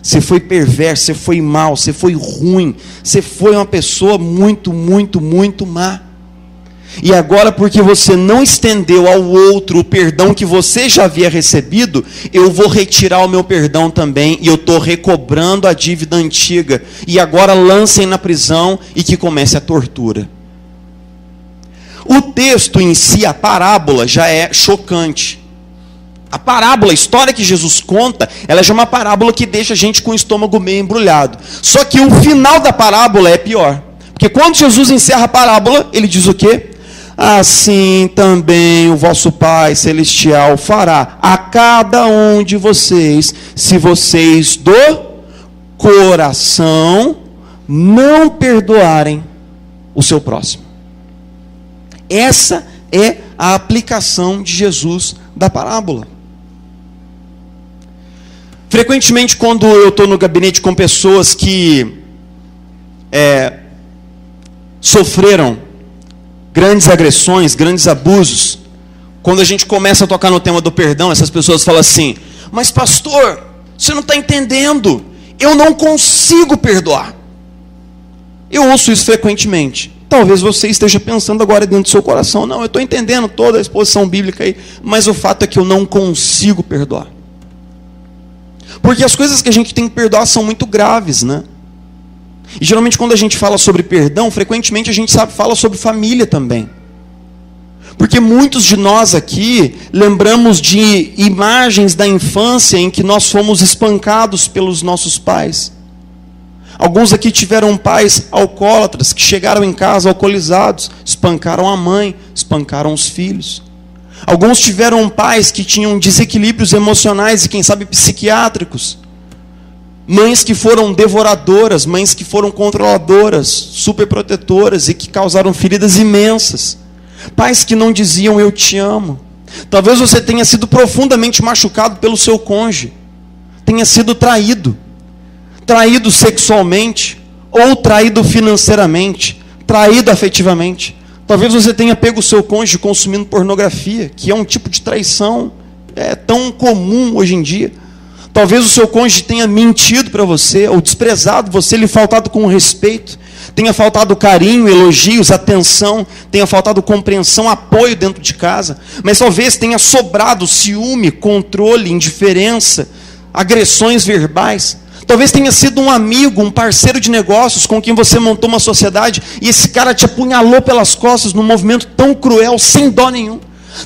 você foi perverso, você foi mau, você foi ruim, você foi uma pessoa muito, muito, muito má. E agora, porque você não estendeu ao outro o perdão que você já havia recebido, eu vou retirar o meu perdão também, e eu estou recobrando a dívida antiga. E agora lancem na prisão e que comece a tortura. O texto em si, a parábola, já é chocante. A parábola, a história que Jesus conta, ela já é uma parábola que deixa a gente com o estômago meio embrulhado. Só que o final da parábola é pior. Porque quando Jesus encerra a parábola, ele diz o quê? Assim também o vosso Pai Celestial fará a cada um de vocês, se vocês do coração não perdoarem o seu próximo. Essa é a aplicação de Jesus da parábola. Frequentemente, quando eu estou no gabinete com pessoas que sofreram grandes agressões, grandes abusos, quando a gente começa a tocar no tema do perdão, essas pessoas falam assim: mas pastor, você não está entendendo, eu não consigo perdoar. Eu ouço isso frequentemente. Talvez você esteja pensando agora dentro do seu coração: não, eu estou entendendo toda a exposição bíblica aí, mas o fato é que eu não consigo perdoar. Porque as coisas que a gente tem que perdoar são muito graves, né? E geralmente quando a gente fala sobre perdão, frequentemente a gente fala sobre família também. Porque muitos de nós aqui lembramos de imagens da infância em que nós fomos espancados pelos nossos pais. Alguns aqui tiveram pais alcoólatras que chegaram em casa alcoolizados, espancaram a mãe, espancaram os filhos. Alguns tiveram pais que tinham desequilíbrios emocionais e quem sabe psiquiátricos. Mães que foram devoradoras, mães que foram controladoras, superprotetoras e que causaram feridas imensas. Pais que não diziam eu te amo. Talvez você tenha sido profundamente machucado pelo seu cônjuge. Tenha sido traído. Traído sexualmente, ou traído financeiramente, traído afetivamente. Talvez você tenha pego o seu cônjuge consumindo pornografia, que é um tipo de traição tão comum hoje em dia. Talvez o seu cônjuge tenha mentido para você, ou desprezado você, lhe faltado com respeito, tenha faltado carinho, elogios, atenção, tenha faltado compreensão, apoio dentro de casa, mas talvez tenha sobrado ciúme, controle, indiferença, agressões verbais. Talvez tenha sido um amigo, um parceiro de negócios com quem você montou uma sociedade e esse cara te apunhalou pelas costas num movimento tão cruel, sem dó nenhum.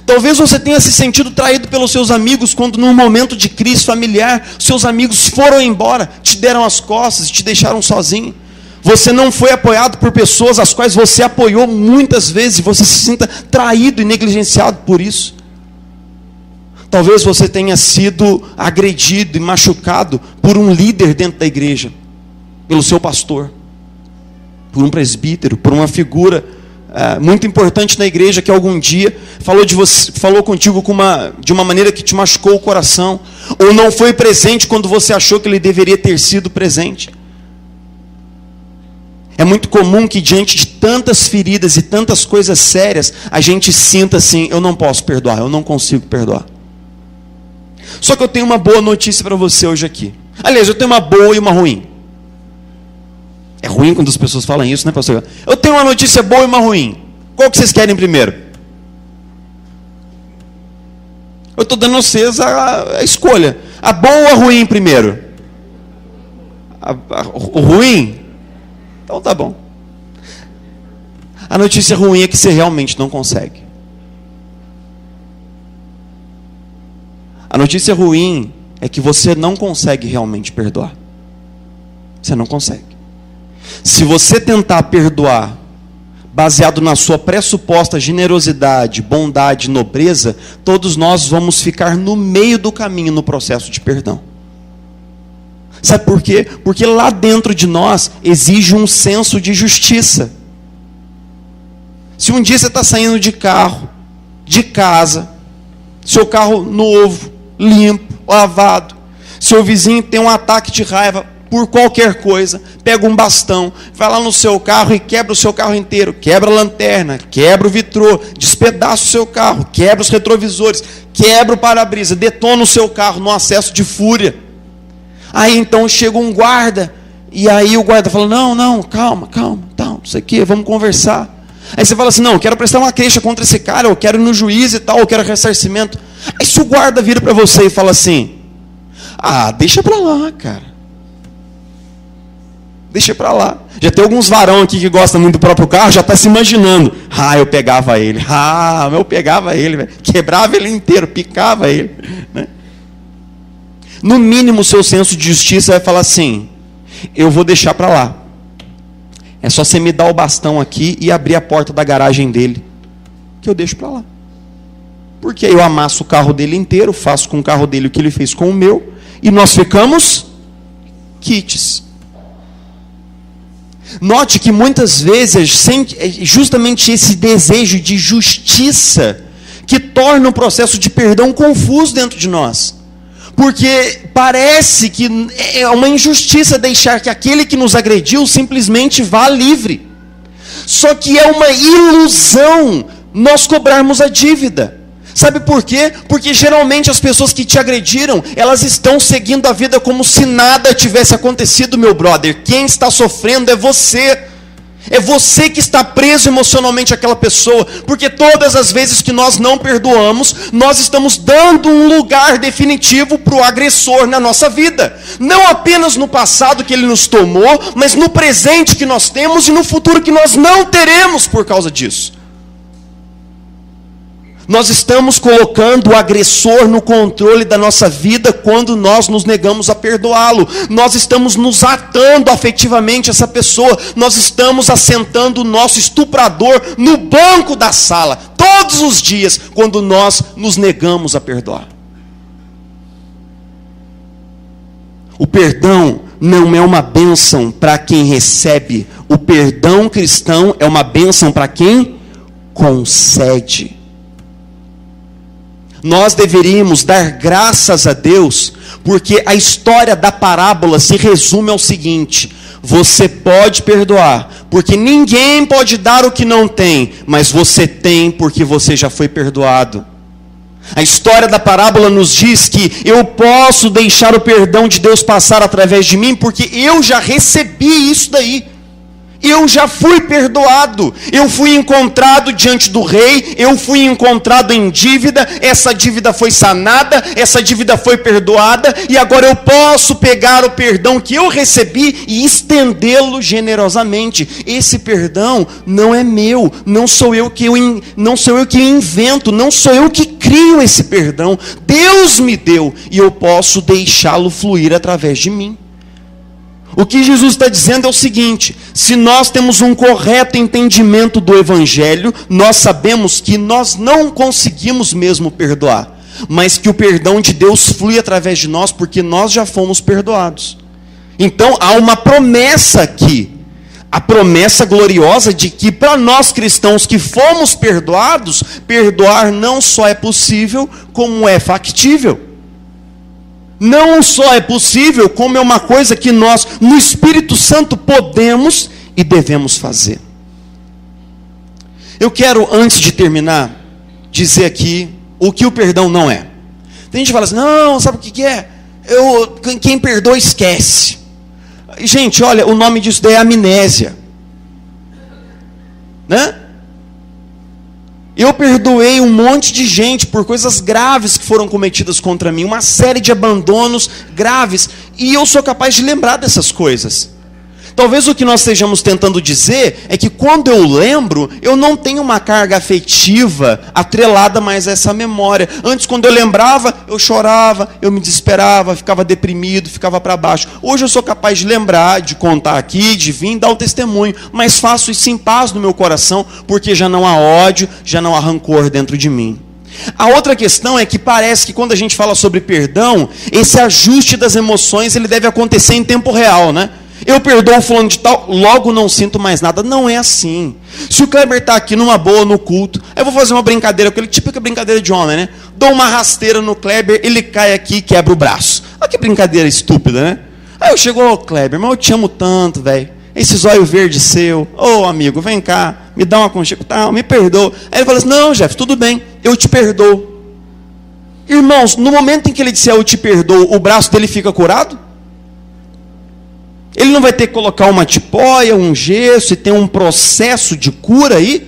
Talvez você tenha se sentido traído pelos seus amigos quando num momento de crise familiar, seus amigos foram embora, te deram as costas e te deixaram sozinho. Você não foi apoiado por pessoas às quais você apoiou muitas vezes e você se sinta traído e negligenciado por isso. Talvez você tenha sido agredido e machucado por um líder dentro da igreja, pelo seu pastor, por um presbítero, por uma figura muito importante na igreja que algum dia falou contigo de uma maneira que te machucou o coração, ou não foi presente quando você achou que ele deveria ter sido presente. É muito comum que diante de tantas feridas e tantas coisas sérias, a gente sinta assim: eu não posso perdoar, eu não consigo perdoar. Só que eu tenho uma boa notícia para você hoje aqui. Aliás, eu tenho uma boa e uma ruim. É ruim quando as pessoas falam isso, né, pastor? Eu tenho uma notícia boa e uma ruim. Qual que vocês querem primeiro? Eu estou dando a vocês a escolha. A boa ou a ruim primeiro? O ruim? Então tá bom. A notícia ruim é que você realmente não consegue. A notícia ruim é que você não consegue realmente perdoar. Você não consegue. Se você tentar perdoar baseado na sua pressuposta generosidade, bondade, nobreza, todos nós vamos ficar no meio do caminho no processo de perdão. Sabe por quê? Porque lá dentro de nós exige um senso de justiça. Se um dia você está saindo de carro, de casa, seu carro novo, limpo, lavado, seu vizinho tem um ataque de raiva por qualquer coisa, pega um bastão, vai lá no seu carro e quebra o seu carro inteiro, quebra a lanterna, quebra o vitrô, despedaça o seu carro, quebra os retrovisores, quebra o para-brisa, detona o seu carro no acesso de fúria. Aí então chega um guarda, e aí o guarda fala: não, calma, não sei o que, vamos conversar. Aí você fala assim: não, eu quero prestar uma queixa contra esse cara, eu quero ir no juiz e tal, eu quero ressarcimento. Aí se o guarda vira para você e fala assim: deixa para lá, cara. Deixa para lá. Já tem alguns varão aqui que gostam muito do próprio carro, já está se imaginando: eu pegava ele, eu pegava ele, véio. Quebrava ele inteiro, picava ele, né? No mínimo o seu senso de justiça vai falar assim: eu vou deixar para lá. É só você me dar o bastão aqui e abrir a porta da garagem dele, que eu deixo para lá. Porque aí eu amasso o carro dele inteiro, faço com o carro dele o que ele fez com o meu, e nós ficamos quites. Note que muitas vezes é justamente esse desejo de justiça que torna o processo de perdão confuso dentro de nós. Porque parece que é uma injustiça deixar que aquele que nos agrediu simplesmente vá livre. Só que é uma ilusão nós cobrarmos a dívida. Sabe por quê? Porque geralmente as pessoas que te agrediram, elas estão seguindo a vida como se nada tivesse acontecido, meu brother. Quem está sofrendo é você. É você que está preso emocionalmente àquela pessoa, porque todas as vezes que nós não perdoamos, nós estamos dando um lugar definitivo para o agressor na nossa vida. Não apenas no passado que ele nos tomou, mas no presente que nós temos e no futuro que nós não teremos por causa disso. Nós estamos colocando o agressor no controle da nossa vida quando nós nos negamos a perdoá-lo. Nós estamos nos atando afetivamente a essa pessoa. Nós estamos assentando o nosso estuprador no banco da sala, todos os dias, quando nós nos negamos a perdoar. O perdão não é uma bênção para quem recebe. O perdão cristão é uma bênção para quem concede. Nós deveríamos dar graças a Deus, porque a história da parábola se resume ao seguinte: você pode perdoar, porque ninguém pode dar o que não tem, mas você tem porque você já foi perdoado. A história da parábola nos diz que eu posso deixar o perdão de Deus passar através de mim, porque eu já recebi isso daí. Eu já fui perdoado, eu fui encontrado diante do rei, eu fui encontrado em dívida, essa dívida foi sanada, essa dívida foi perdoada, e agora eu posso pegar o perdão que eu recebi e estendê-lo generosamente. Esse perdão não é meu, não sou eu que invento, não sou eu que crio esse perdão. Deus me deu e eu posso deixá-lo fluir através de mim. O que Jesus está dizendo é o seguinte: se nós temos um correto entendimento do Evangelho, nós sabemos que nós não conseguimos mesmo perdoar, mas que o perdão de Deus flui através de nós, porque nós já fomos perdoados. Então há uma promessa aqui, a promessa gloriosa de que para nós cristãos que fomos perdoados, perdoar não só é possível, como é factível. Não só é possível, como é uma coisa que nós, no Espírito Santo, podemos e devemos fazer. Eu quero, antes de terminar, dizer aqui o que o perdão não é. Tem gente que fala assim: não, sabe o que é? Quem perdoa esquece. Gente, olha, o nome disso daí é amnésia. Né? Eu perdoei um monte de gente por coisas graves que foram cometidas contra mim, uma série de abandonos graves, e eu sou capaz de lembrar dessas coisas. Talvez o que nós estejamos tentando dizer é que quando eu lembro, eu não tenho uma carga afetiva atrelada mais a essa memória. Antes, quando eu lembrava, eu chorava, eu me desesperava, ficava deprimido, ficava para baixo. Hoje eu sou capaz de lembrar, de contar aqui, de vir dar o testemunho, mas faço isso em paz no meu coração, porque já não há ódio, já não há rancor dentro de mim. A outra questão é que parece que quando a gente fala sobre perdão, esse ajuste das emoções ele deve acontecer em tempo real, né? Eu perdoo o fulano de tal, logo não sinto mais nada. Não é assim. Se o Kleber está aqui numa boa, no culto, eu vou fazer uma brincadeira com ele, típica brincadeira de homem, né? Dou uma rasteira no Kleber, ele cai aqui e quebra o braço. Olha que brincadeira estúpida, né? Aí eu chego: ô Kleber, mas eu te amo tanto, velho. Esse zóio verde seu, ô amigo, vem cá, me dá uma conchega, tá, me perdoa. Aí ele fala assim: não, Jeff, tudo bem, eu te perdoo. Irmãos, no momento em que ele disser eu te perdoo, o braço dele fica curado? Ele não vai ter que colocar uma tipóia, um gesso, e tem um processo de cura aí?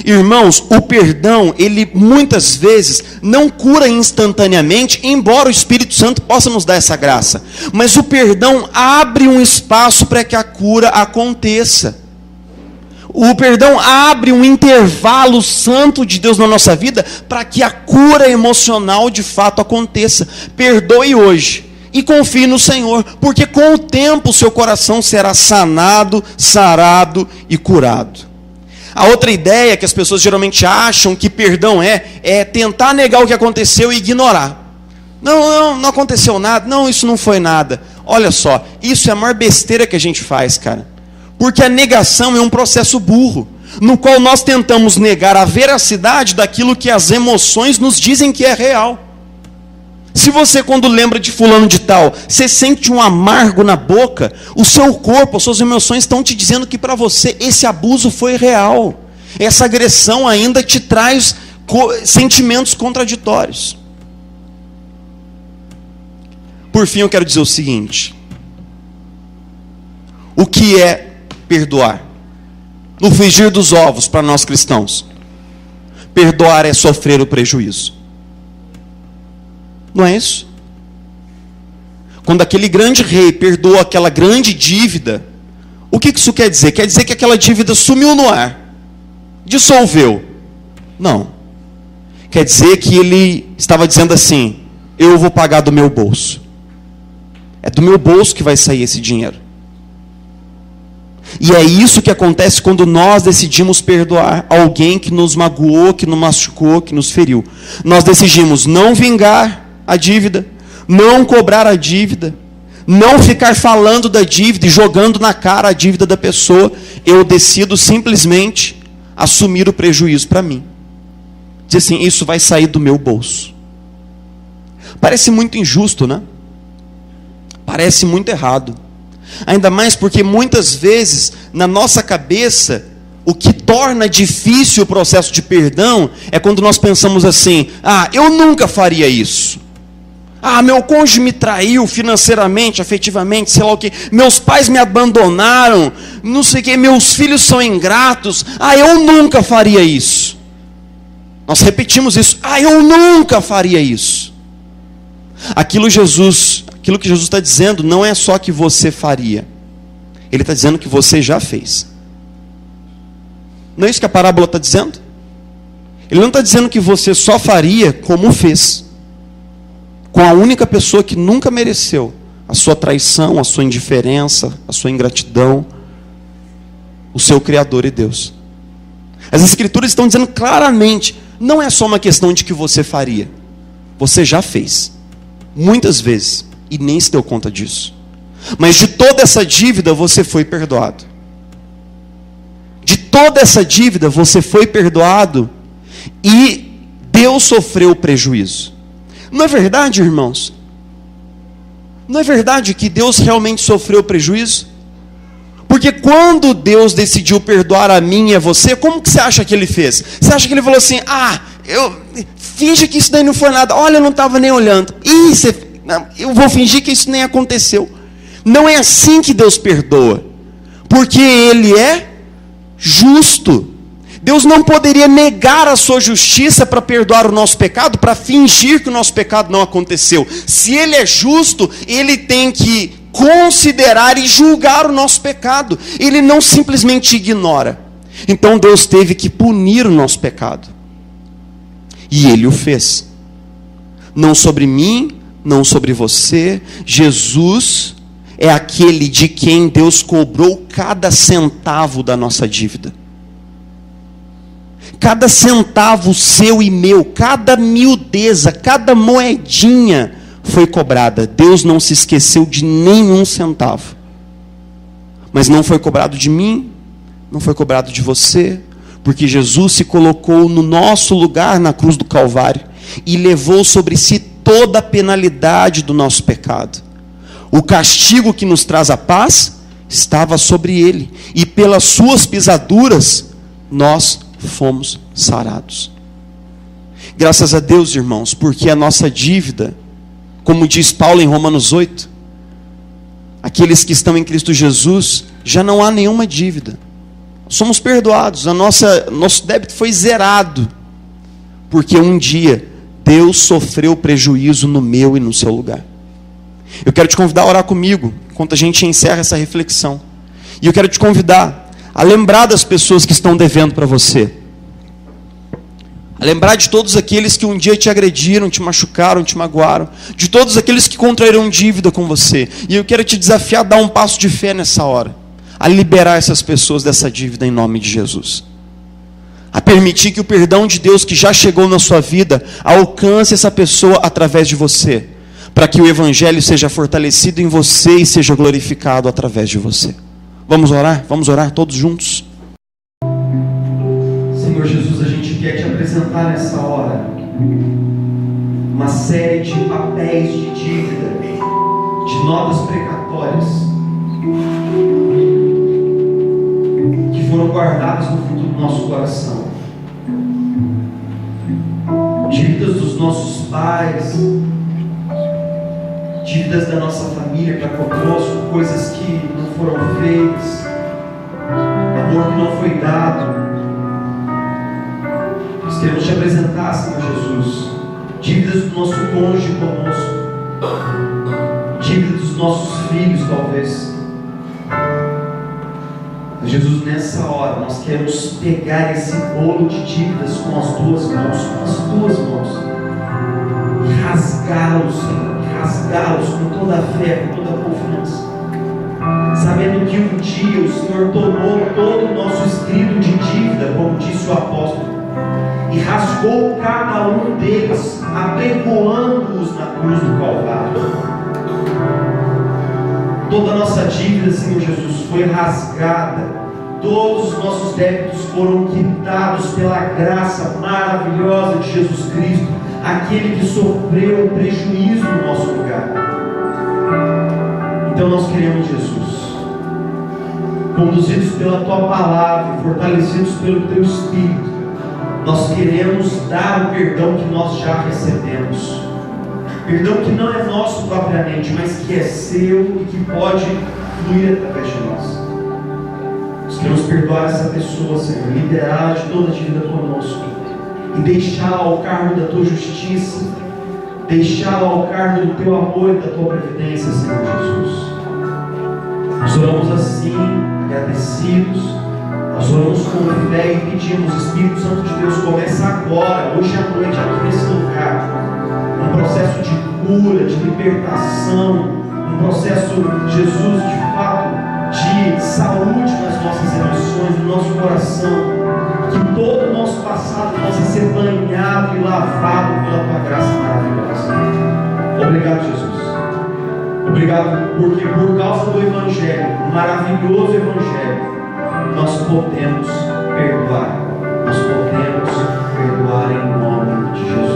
Irmãos, o perdão, ele muitas vezes não cura instantaneamente, embora o Espírito Santo possa nos dar essa graça. Mas o perdão abre um espaço para que a cura aconteça. O perdão abre um intervalo santo de Deus na nossa vida para que a cura emocional de fato aconteça. Perdoe hoje. E confie no Senhor, porque com o tempo o seu coração será sanado, sarado e curado. A outra ideia que as pessoas geralmente acham que perdão é tentar negar o que aconteceu e ignorar. Não aconteceu nada, não, isso não foi nada. Olha só, isso é a maior besteira que a gente faz, cara. Porque a negação é um processo burro, no qual nós tentamos negar a veracidade daquilo que as emoções nos dizem que é real. Se você, quando lembra de fulano de tal, você sente um amargo na boca, o seu corpo, as suas emoções estão te dizendo que para você esse abuso foi real. Essa agressão ainda te traz sentimentos contraditórios. Por fim, eu quero dizer o seguinte: o que é perdoar? No frigir dos ovos, para nós cristãos, perdoar é sofrer o prejuízo. Não é isso? Quando aquele grande rei perdoou aquela grande dívida, o que isso quer dizer? Quer dizer que aquela dívida sumiu no ar, dissolveu. Não. Quer dizer que ele estava dizendo assim: eu vou pagar do meu bolso. É do meu bolso que vai sair esse dinheiro. E é isso que acontece quando nós decidimos perdoar alguém que nos magoou, que nos machucou, que nos feriu. Nós decidimos não vingar a dívida, não cobrar a dívida, não ficar falando da dívida e jogando na cara a dívida da pessoa. Eu decido simplesmente assumir o prejuízo para mim. Dizer assim: isso vai sair do meu bolso. Parece muito injusto, né? Parece muito errado. Ainda mais porque muitas vezes, na nossa cabeça, o que torna difícil o processo de perdão é quando nós pensamos assim: ah, eu nunca faria isso. Ah, meu cônjuge me traiu financeiramente, afetivamente, sei lá o que. Meus pais me abandonaram, não sei o que. Meus filhos são ingratos. Ah, eu nunca faria isso. Nós repetimos isso. Ah, eu nunca faria isso. Aquilo que Jesus está dizendo não é só que você faria. Ele está dizendo que você já fez. Não é isso que a parábola está dizendo? Ele não está dizendo que você só faria como fez, com a única pessoa que nunca mereceu a sua traição, a sua indiferença, a sua ingratidão, o seu Criador e Deus. As Escrituras estão dizendo claramente: não é só uma questão de que você faria, você já fez, muitas vezes, e nem se deu conta disso. Mas de toda essa dívida você foi perdoado. De toda essa dívida você foi perdoado, e Deus sofreu o prejuízo. Não é verdade, irmãos? Não é verdade que Deus realmente sofreu prejuízo? Porque quando Deus decidiu perdoar a mim e a você, como que você acha que Ele fez? Você acha que Ele falou assim: ah, finge que isso daí não foi nada, olha, eu não estava nem olhando, eu vou fingir que isso nem aconteceu. Não é assim que Deus perdoa, porque Ele é justo. Deus não poderia negar a sua justiça para perdoar o nosso pecado, para fingir que o nosso pecado não aconteceu. Se Ele é justo, Ele tem que considerar e julgar o nosso pecado. Ele não simplesmente ignora. Então Deus teve que punir o nosso pecado. E Ele o fez. Não sobre mim, não sobre você. Jesus é aquele de quem Deus cobrou cada centavo da nossa dívida. Cada centavo seu e meu, cada miudeza, cada moedinha foi cobrada. Deus não se esqueceu de nenhum centavo. Mas não foi cobrado de mim, não foi cobrado de você, porque Jesus se colocou no nosso lugar na cruz do Calvário e levou sobre si toda a penalidade do nosso pecado. O castigo que nos traz a paz estava sobre Ele, e pelas suas pisaduras nós fomos sarados. Graças a Deus, irmãos, porque a nossa dívida, como diz Paulo em Romanos 8, aqueles que estão em Cristo Jesus, já não há nenhuma dívida. Somos perdoados, nosso débito foi zerado, porque um dia Deus sofreu prejuízo no meu e no seu lugar. Eu quero te convidar a orar comigo, enquanto a gente encerra essa reflexão. E eu quero te convidar a lembrar das pessoas que estão devendo para você. A lembrar de todos aqueles que um dia te agrediram, te machucaram, te magoaram. De todos aqueles que contraíram dívida com você. E eu quero te desafiar a dar um passo de fé nessa hora. A liberar essas pessoas dessa dívida em nome de Jesus. A permitir que o perdão de Deus que já chegou na sua vida alcance essa pessoa através de você. Para que o Evangelho seja fortalecido em você e seja glorificado através de você. Vamos orar todos juntos. Senhor Jesus, a gente quer te apresentar nessa hora uma uma série de papéis de dívida, de notas precatórias, que foram guardadas no fundo do nosso coração. Dívidas dos nossos pais, dívidas da nossa família para conosco, coisas que não foram feitas, amor que não foi dado. Nós queremos te apresentar, Senhor Jesus, dívidas do nosso cônjuge conosco, dívidas dos nossos filhos, talvez. Mas, Jesus, nessa hora, nós queremos pegar esse bolo de dívidas com as tuas mãos, e rasgá-los, Senhor, rasgá-los com toda a fé, com toda a confiança, sabendo que um dia o Senhor tomou todo o nosso escrito de dívida, como disse o apóstolo, e rasgou cada um deles, apregoando-os na cruz do Calvário. Toda a nossa dívida, Senhor Jesus, foi rasgada. Todos os nossos débitos foram quitados pela graça maravilhosa de Jesus Cristo, aquele que sofreu prejuízo no nosso lugar. Então nós queremos, Jesus, conduzidos pela Tua Palavra, fortalecidos pelo Teu Espírito, nós queremos dar o perdão que nós já recebemos. Perdão que não é nosso propriamente, mas que é seu e que pode fluir através de nós. Nós queremos perdoar essa pessoa, Senhor, liberar de toda a dívida conosco e deixá-la ao cargo da Tua justiça, deixá-la ao cargo do Teu amor e da Tua previdência, Senhor Jesus. Nós oramos assim, agradecidos. Nós oramos com fé e pedimos, Espírito Santo de Deus, começa agora, hoje à noite, aqui nesse lugar, um processo de cura, de libertação, um processo, Jesus, de fato, de saúde nas nossas emoções, no nosso coração, que todo o nosso passado possa ser banhado e lavado pela Tua graça maravilhosa. Obrigado, Jesus. Obrigado, porque por causa do Evangelho, o maravilhoso Evangelho, nós podemos perdoar em nome de Jesus.